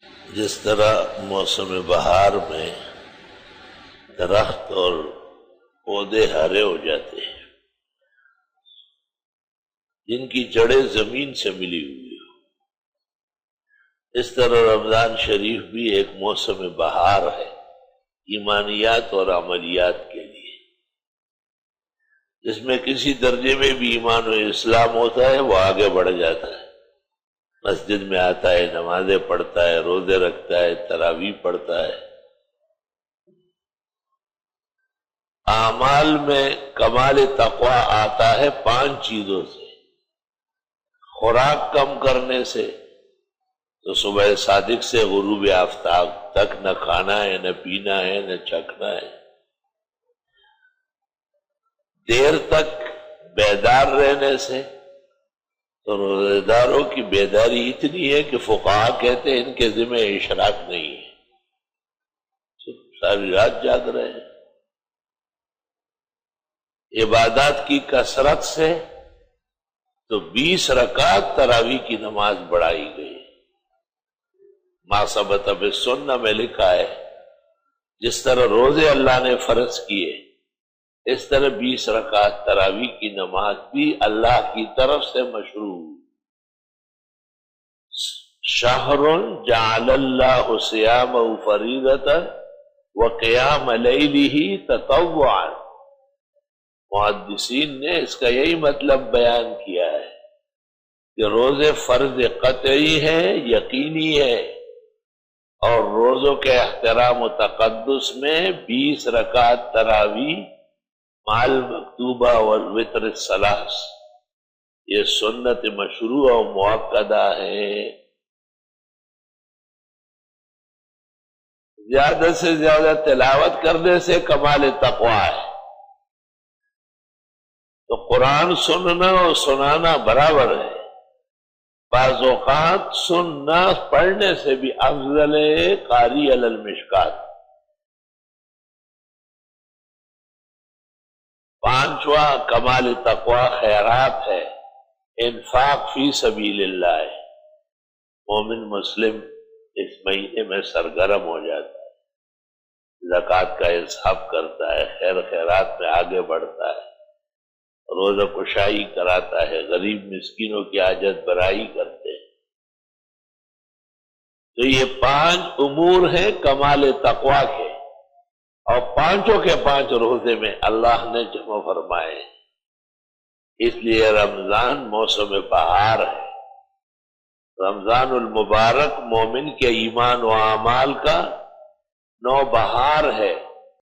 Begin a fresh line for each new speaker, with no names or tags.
جس طرح موسم بہار میں درخت اور پودے ہرے ہو جاتے ہیں، جن کی جڑیں زمین سے ملی ہوئی ہو، اس طرح رمضان شریف بھی ایک موسم بہار ہے ایمانیات اور عملیات کے لیے، جس میں کسی درجے میں بھی ایمان و اسلام ہوتا ہے وہ آگے بڑھ جاتا ہے، مسجد میں آتا ہے، نمازیں پڑھتا ہے، روزے رکھتا ہے، تراویح پڑھتا ہے۔ اعمال میں کمال تقوی آتا ہے 5 چیزوں سے۔ خوراک کم کرنے سے، تو صبح صادق سے غروب آفتاب تک نہ کھانا ہے، نہ پینا ہے، نہ چکھنا ہے۔ دیر تک بیدار رہنے سے، تو روزے داروں کی بیداری اتنی ہے کہ فقہا کہتے ہیں ان کے ذمہ اشراک نہیں ہے، ساری رات جاگ رہے ہیں۔ عبادات کی کثرت سے تو 20 رکعت تراویح کی نماز بڑھائی گئی۔ ما ثبت بالسنہ میں لکھا ہے جس طرح روزے اللہ نے فرض کیے، اس طرح 20 رکعت تراویح کی نماز بھی اللہ کی طرف سے مشروع۔ شہر جعل اللہ صیامہ فریضۃ وقیام لیلہ تطوعا، محدثین نے اس کا یہی مطلب بیان کیا ہے کہ روزے فرض قطعی ہے، یقینی ہے، اور روزوں کے احترام و تقدس میں 20 رکعت تراویح مع المکتوبہ والوتر الثلاث یہ سنت مشروع و مؤکدہ ہے۔ زیادہ سے زیادہ تلاوت کرنے سے کمال تقوی ہے، تو قرآن سننا اور سنانا برابر ہے۔ بعض اوقات سننا پڑھنے سے بھی افضل ہے قاری علی المشکات۔ 5واں کمال تقوی خیرات ہے، انفاق فی سبیل اللہ ہے۔ مومن مسلم اس مہینے میں سرگرم ہو جاتا ہے، زکوٰۃ کا حساب کرتا ہے، خیر خیرات میں آگے بڑھتا ہے، روزہ کشائی کراتا ہے، غریب مسکینوں کی حاجت برائی کرتے ہیں۔ تو یہ 5 امور ہیں کمال تقوی کے، اور 5 کے 5 روزے میں اللہ نے جمع فرمائے، اس لیے رمضان موسم بہار ہے۔ رمضان المبارک مومن کے ایمان و اعمال کا نو بہار ہے۔